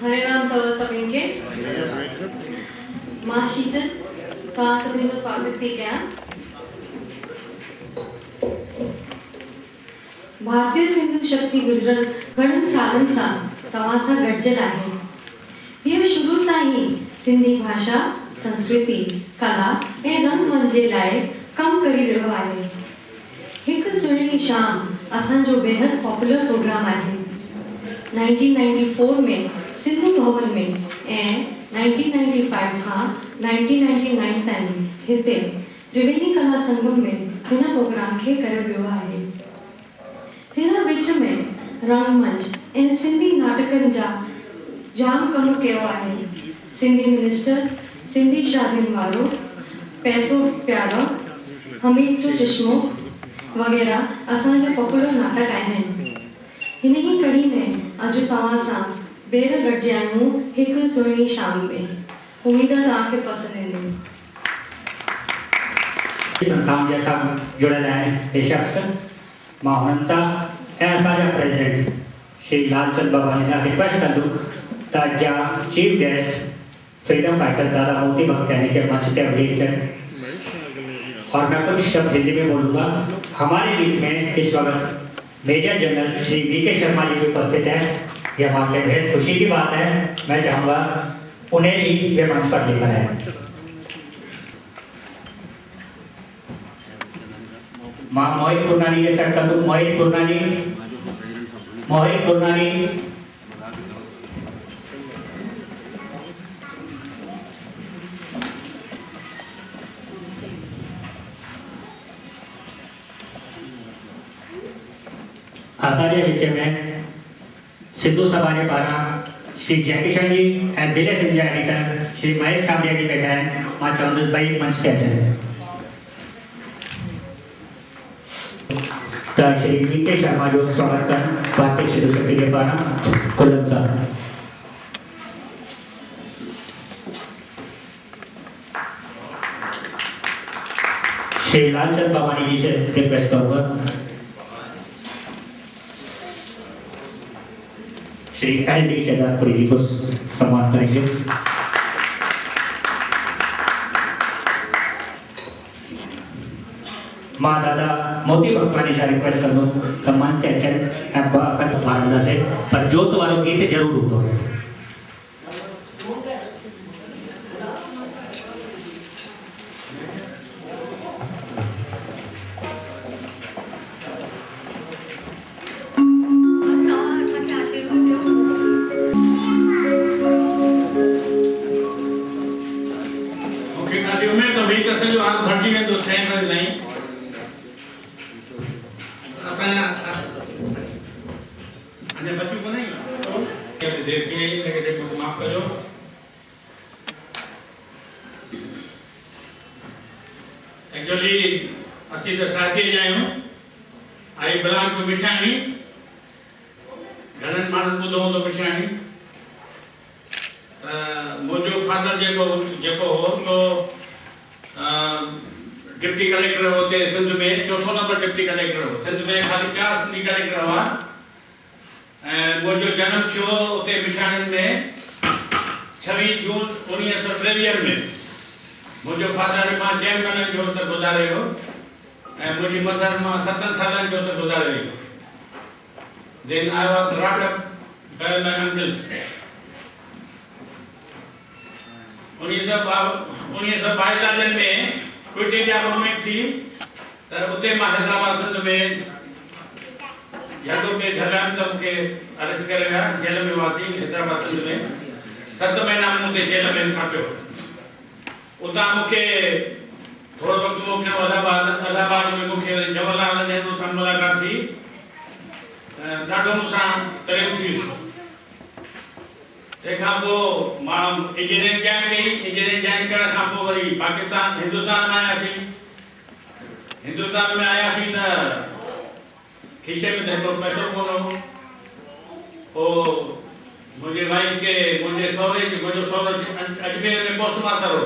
हरे राम तो सभी के मां शीतल तव्हां सभिनी जो स्वागत थी कयां। भारतीय सिंधु शक्ति गुजरात घणनि सालनि सां तव्हां सां गॾिजियल आहे। इहो शुरू सां ई सिंधी भाषा, संस्कृति, कला ऐं रंगमंच जे लाइ कमु करे रहियो आहे। हिकु सुहिणी शाम असांजो बेहद पॉपुलर प्रोग्राम आहे। 1994 में सिंधु भवन में ऐं 1995 खां 1999 ताईं हिते त्रिवेणी कला संगम में हिन प्रोग्राम खे कयो वियो आहे। हिन विच में रंगमंच ऐं सिंधी नाटकनि जा जाम कमु कयो आहे। सिंधी मिनिस्टर, सिंधी शादियुनि वारो, पैसो प्यारो, हमीद जो चश्मो वग़ैरह असांजा पॉपुलर नाटक आहिनि। हिन ई कड़ी में अॼु तव्हां सां ॿेर गॾिजिया आहियूं हिकु सुहिणी शाम में। उमेद आहे तव्हांखे पसंदि ईंदी। संस्थान जे सां जुड़ियल आहिनि हे शख़्स। मां हुननि सां ऐं असांजा प्रेसिडेंट श्री लालचंद बाबानी सां रिक्वेस्ट कंदुमि त अॼु जा चीफ गेस्ट फ्रीडम फाइटर दादा मोती भगतियानी के मंच पे अपील करें। और मैं कुछ शब्द हिंदी में बोलूँगा। हमारे बीच में इस वक्त major general Shri V K. Sharma ji भी उपस्थित हैं। यह हमारे लिए बेहद खुशी की बात है। मैं चाहूँगा उन्हें ही वे मंच पर लेकर आए। माँ मोहित गुरनानी के सेट कर दूँ। मोहित गुरनानी, मोहित गुरनानी। असांजे विच में सिंधु सभा जे पारां श्री जयकिशन जी ऐं दिल्ली सिंध जा एडिटर श्री महेश छाबड़िया जी वेठा आहिनि। मां चवंदुसि ॿई मंच ते अचनि। त श्री वी.के. शर्मा जो स्वागत कनि भारतीय सिंधु शक्ति जे पारां कुलनि सां। श्री लालचंद बाबानी जी से रिक्वेस्ट करूँगा। श्री एल.डी. शेदारपुरी जी को सम्मान करेंगे। मां दादा मोती भगवानी से रिक्वेस्ट कर दूं त मन के अचन ऐं बाक़त भारंदा से पर जोत वारो गीत जरूर हूंदो। एक्चुअली असी तो साथी जायूं आई बलान को बिछाणी घणन मानस बुधो तो बिछाणी मोजो फादर जेको हो तो डिप्टी कलेक्टर होते सिंध में चौथो नंबर डिप्टी कलेक्टर हो। सिंध में खाली 4 सिंधी कलेक्टर हुआ। मोजो जन्म थियो उते बिछाणी में 26 जून 1923 में। मुझे फादर मां चैनमैन जो त गुज़ारे हो ऐं मुझी मदर मां 7 सालन जो त गुज़ारे हो। Then I was brought up by my uncles. 1922 में क्विट इंडिया मूवमेंट थी त उते मां हैदराबाद सिंध में झगड़ो के झगड़न त मूंखे अरेस्ट करे विया। जेल में वासी हैदराबाद सिंध में 7 महीना मूंखे जेल में काटियो। उता मुखे थोड़ो वक्त मुखे इलाहाबाद में मुखे जवाहरलाल नेहरू सां मुलाकात थी। ॾाढो मूंसां करियो थी। तंहिंखां पोइ मां इंजीनियरिंग जॉइन कई। इंजीनियरिंग जॉइन करण खां पोइ वरी पाकिस्तान हिंदुस्तान में आयासीं। हिंदुस्तान में आयासीं त खीसे में त हिकिड़ो पैसो कोन हो। पोइ मुंहिंजे वाइफ खे मुंहिंजे सहुरे अजमेर में पोस्ट मास्टर हो।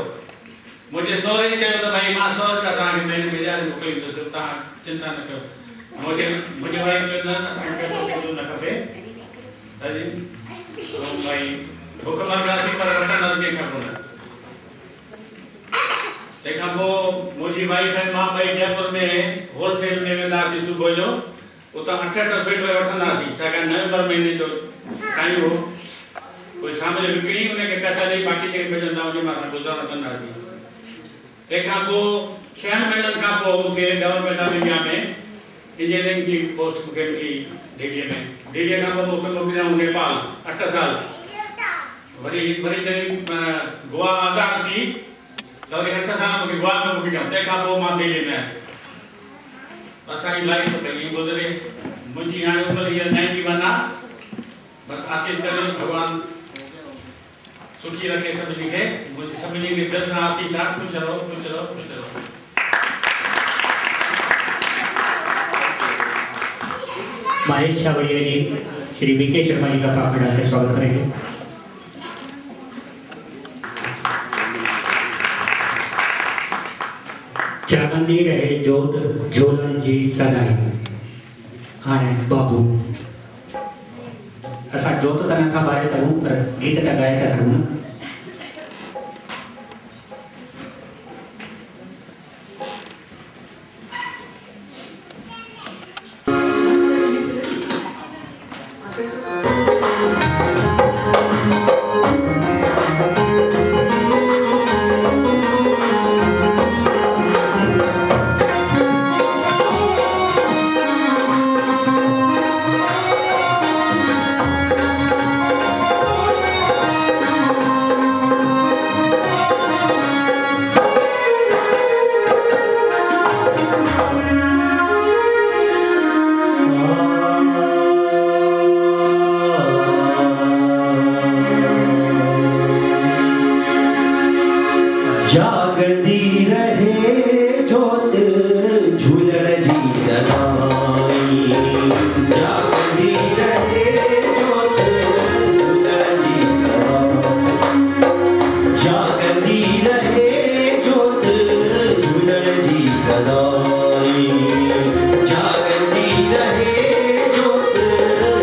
मुझे सौरे चयो त भाई मां 100 रुपया तव्हांखे महीने में ॾियारे मोकिलींदुसि, तव्हां चिंता न कयो। मुझे भाई चंदन अंडे को न खपे तरी भाई हुकम राशि पर वटन नदी खपना देखा वो मुझी भाई खे मां भाई जयपुर में होलसेल में वेंदा थी सुबह जो उता 68 फीट में वठंदा थी छाकाणि नवंबर महीने जो टाइम हो कोई शाम जो विकिणी उनखे पैसा ॾेई बाक़ी खे भेजंदा उन मां गुज़ारो कंदा थी तंहिंखां पोइ 6 महीननि खां पोइ मूंखे गवर्नमेंट ऑफ इंडिया में इंजीनियरिंग की पोस्ट मूंखे मिली दिल्लीअ खां पोइ मूंखे मोकिलियऊं नेपाल 8 साल वरी जॾहिं गोवा आज़ाद थी त वरी 8 साल मूंखे गोवा में मोकिलियऊं तंहिंखां पोइ मां दिल्ली में आयुसि असांजी लाइफ त ईअं गुज़रे मुंहिंजी हाणे उमिरि हीअ 91 आहे बस आशीष करे भगवान सुखी रखे सभिनी खे मुंहिंजी सभिनी खे दिलि सां आशीष आहे ख़ुशि रहो ख़ुशि रहो ख़ुशि रहो महेश छाबड़िया जी श्री वी के शर्मा जी का पाखड़ा के स्वागत करेंगे। जागंदी रहे जोत झोलन जी सदाई हाणे बाबू असां जोत त नथा ॿारे सघूं पर गीत त ॻाए था सघूं न। जागती रहे जोत झूलण जी सदाई जागती रहे जोत झूलण जी सदाई जागती रहे जोत झूलण जी सदाई जागती रहे जोत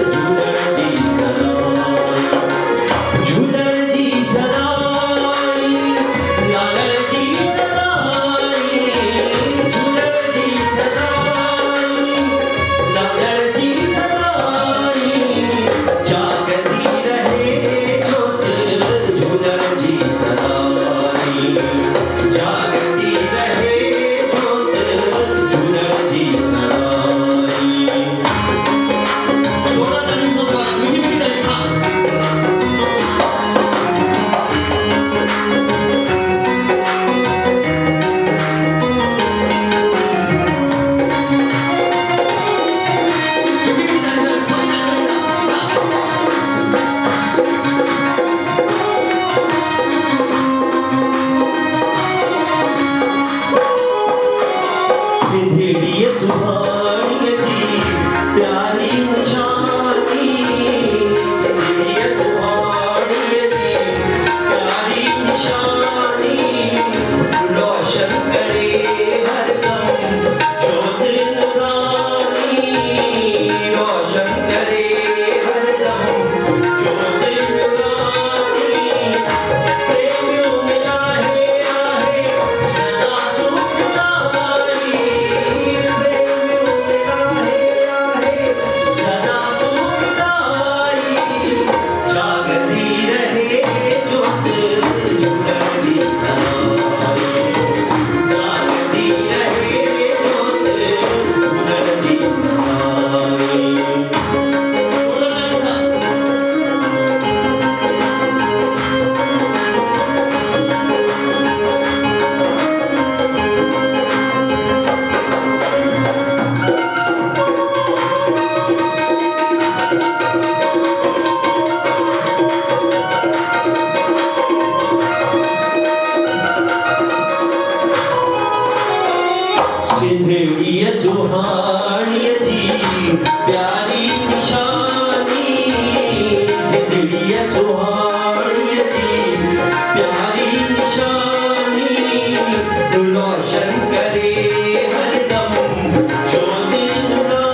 झूलण जी सदाई झूलण जी सदाई लालण जी सदाई झूलण जी सदाई लालण जी सदाई जागती रहे जोत झूलण जी सदाई जागती रहे जोत झूलण जी सदाई सोना तनी सो स्वागत मीठी मीठी ताली था सिंधेड़िए सुहानी जी प्यारी निशानी सिंधेड़िए सुहानी जी प्यारी निशानी रोशन करे हरदम जोत नूरानी रोशन करे हरदम जोत नूरानी प्रेमियों में आहे आहे सदा सुखदाई प्रेमियों में आहे सदा सुखदाई जागती रहे जोत झूलण जी सदाई जागती रहे जोत झूलण जी सदाई सिंधेड़िए सुहानी जी प्यारी निशानी सिंधेड़िए सुहानी जी प्यारी निशानी रोशन करे हरदम जोत नूरानी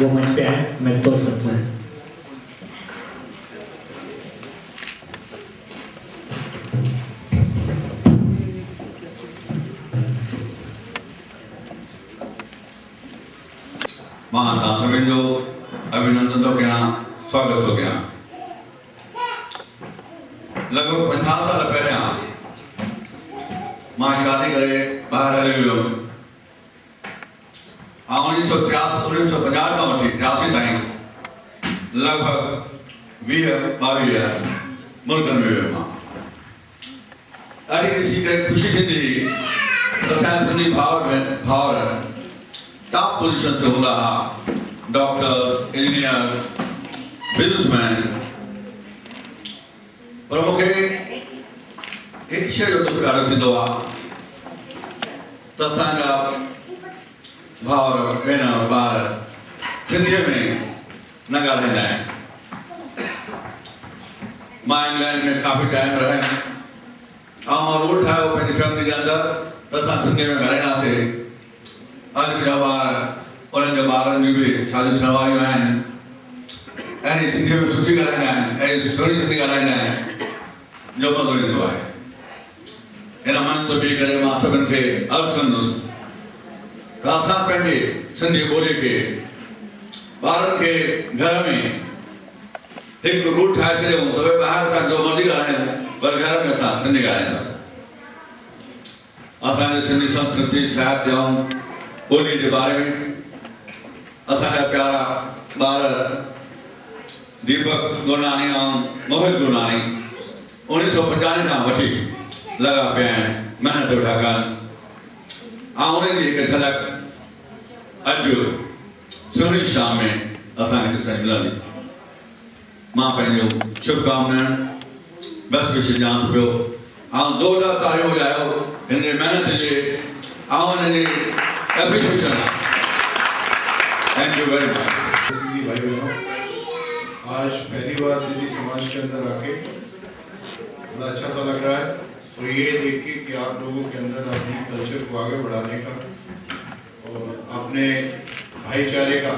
वो मंच पे आए, मैं 2 शब्द में। मां तव्हां सभिनि जो अभिनंदन थो कयां, स्वागत थो कयां। लॻभॻि 50 साल पहिरियां मां शादी करे ॿाहिरि हली वियो हुयुमि। 1950 खां वठी 83 ताईं लॻभॻि 20-22 मुल्कनि में वियो मां। ॾाढी ॾिसी करे ख़ुशी थींदी हुई त असांजा सिंधी भाउर टॉप पोजीशन ते हूंदा हुआ, डॉक्टर्स, इंजीनियर्स, बिजनेसमैन। पर मूंखे हिकु शइ जो दुख ॾाढो थींदो आहे त असांजा भाउर भेण ॿार सिंधीअ में न ॻाल्हाईंदा आहिनि। मां इंग्लैंड में काफ़ी टाइम रहियुमि ऐं मां रूल ठाहियो पंहिंजी फैमिली जे अंदरि त असां सिंधीअ में ॻाल्हाईंदासीं। अॼु जा ॿार उन्हनि जे ॿारनि जूं बि शादियूं थियण वारियूं आहिनि, अहिड़ी सिंधीअ में सुठी ॻाल्हाईंदा आहिनि, अहिड़ी सुहिणी सिंधी ॻाल्हाईंदा आहिनि जो मज़ो ईंदो आहे। हिन मन ते बीह करे मां सभिनि खे अर्ज़ु कंदुसि त असां पंहिंजे सिंधी ॿोली खे ॿारनि खे घर में हिकु रूल ठाहे छॾियूं त भई ॿाहिरि असां जो मर्ज़ी ॻाल्हायूं पर घर में असां सिंधी ॻाल्हाईंदासीं। असांजी सिंधी संस्कृति, साहित्य ऐं ॿोली जे बारे में असांजा प्यारा ॿार दीपक गुरनानी ऐं मोहित गुरनानी 1950 खां वठी लॻा पिया आहिनि महिनत वेठा कनि ऐं उन्हनि जी हिकु झलक अॼु सुहिणी शाम में असांखे ॾिसणु मिलंदी। मां पंहिंजो शुभकामनाऊं बेस्ट विशेस ॾियां थो पियो ऐं ज़ोरदार तालियूं वॼायो हिन जी महिनत जे ऐं हिन जी appreciation. Thank you very much. Sindhi भाई बहनों, आज पहली बार सिंधी समाज के अंदर आके बड़ा अच्छा सा लग रहा है और ये देख के कि आप लोगों के अंदर अपने कल्चर को आगे बढ़ाने का और अपने भाईचारे का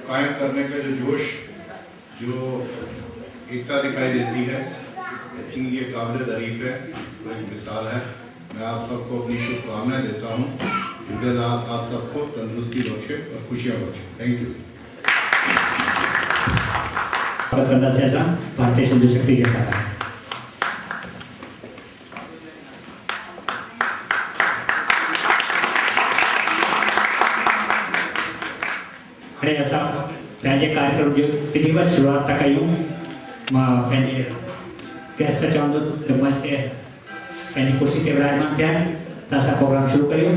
कायम करने का जो जोश, जो एकता दिखाई देती है, आई थिंक ये काबिल तारीफ है, एक मिसाल है। मैं आप सबको अपनी शुभकामनाएं देता हूँ। जुमेरात आप सबको तंदुरुस्ती बख्शे और खुशियाँ बख्शे। Thank you. करना से ऐसा भारतीय सिंधु शक्ति के साथ हाणे असां पंहिंजे कार्यक्रम जो विधिवत शुरूआत था कयूं। मां पंहिंजे गेस्ट सां चवंदुसि त मंच ते पंहिंजी कुर्सी ते विराजमान थिया आहिनि त असां प्रोग्राम शुरू कयूं।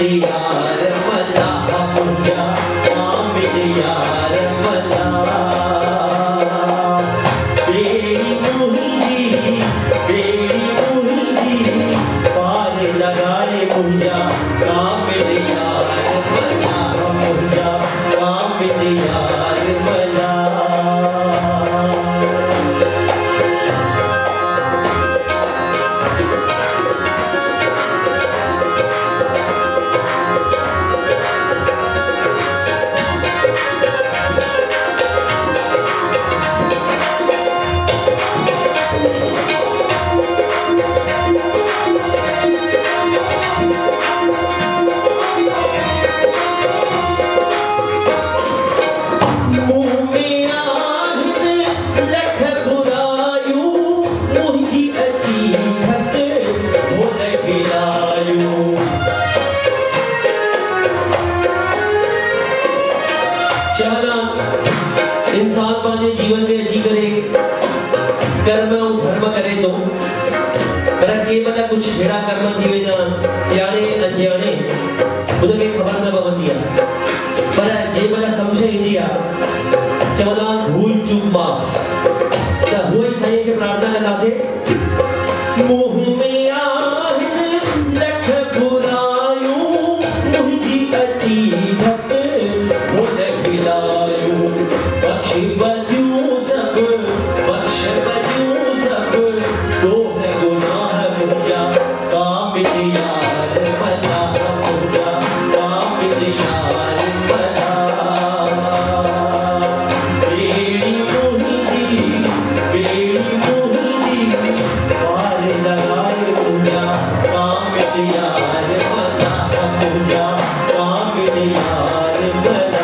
यार मला मुंजा कामिल यार मला बेड़ी मोहिनी पार लगाए मुंजा कामिल यार मला मुंजा कामिल यार मला इंसान पाने जीवन में अची करे कर्म और धर्म करे तो पर के बता कुछ हेड़ा कर्म थी वे जान याने अनजाने उनके खबर न पवंदी पर जे बता समझे इंदिया चवदा भूल चूक माफ त होई सही के प्रार्थना करना से मोह में आहिन लख बुरायू मुझी अची भक्त भूल खिलायू बख्श बजू सब तो है गुनाह मुझा कामिल यार मला मुझा कामिल यार मला बेड़ी मोहिनी पार लगाए मुझा कामिल यार मला मुझा कामिल यार मला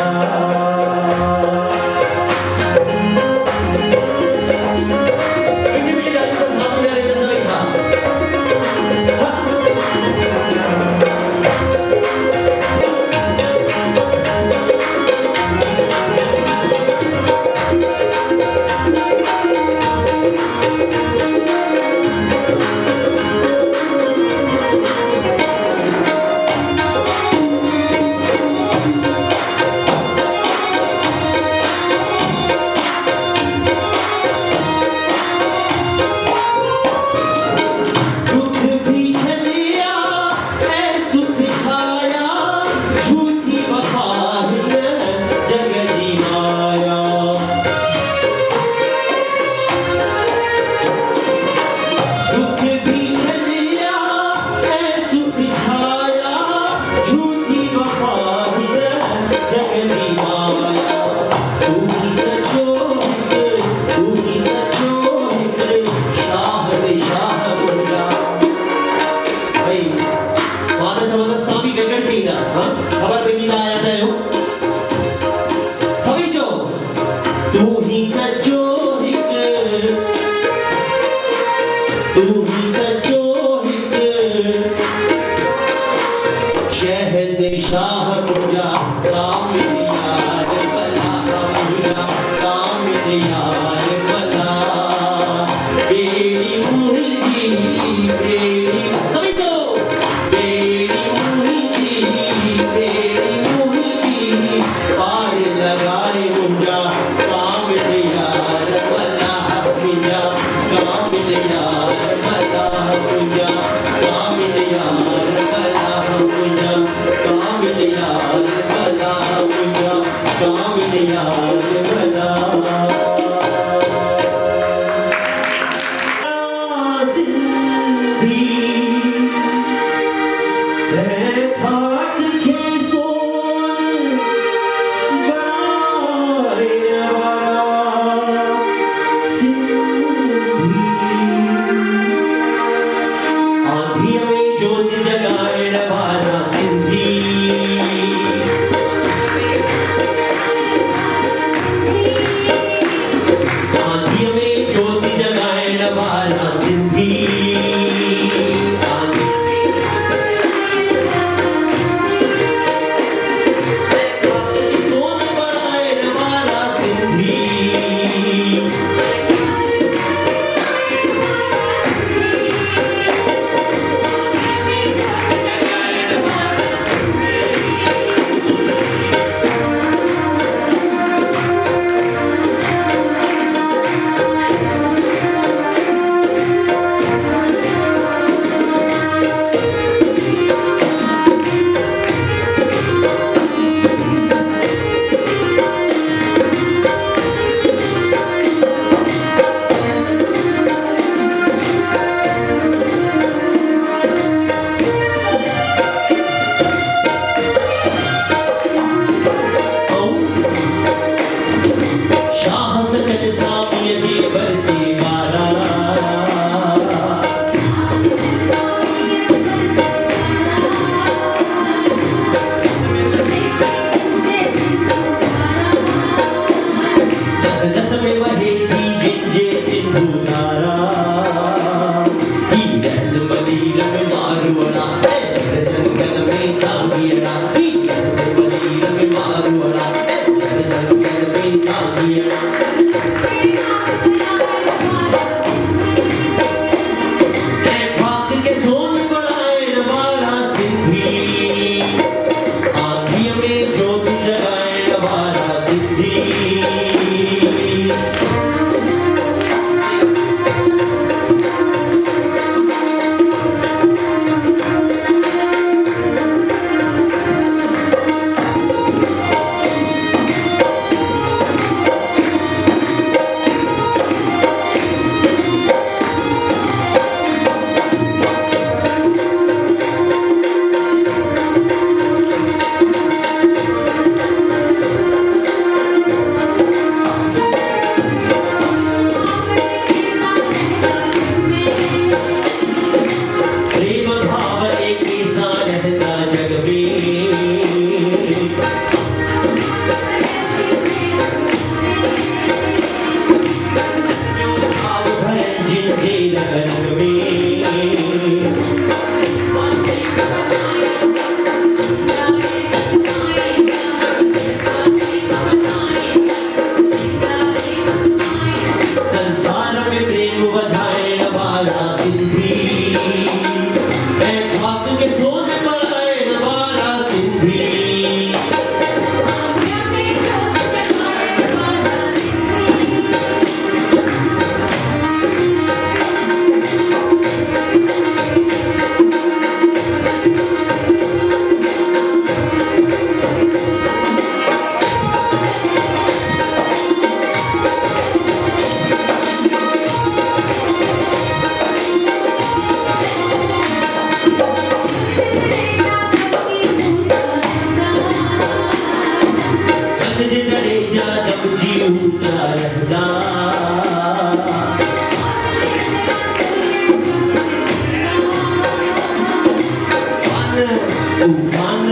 तूफान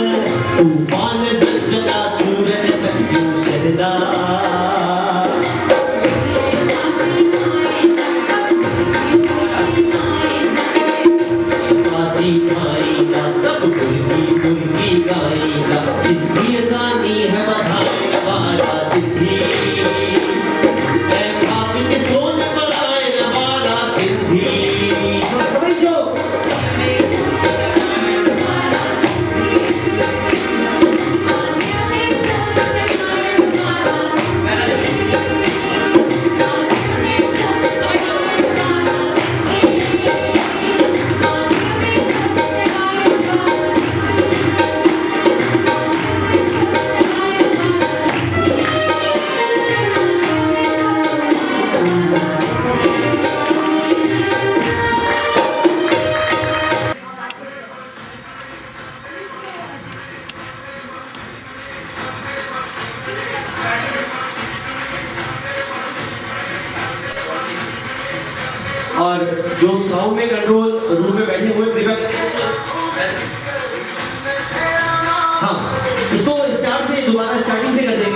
तूफान जलजला सूरज सत्य शहदा कासी खाईना तब मुर्गी गाईना सिद्धि असानी है बधाई वाला सिद्धि मैं खाक के सोने बनाए वाला सिद्धि समझो और जो साउंड में कंट्रोल रूम में बैठे हुए हाँ इसको स्टार्ट से दोबारा स्टार्टिंग से कर देंगे।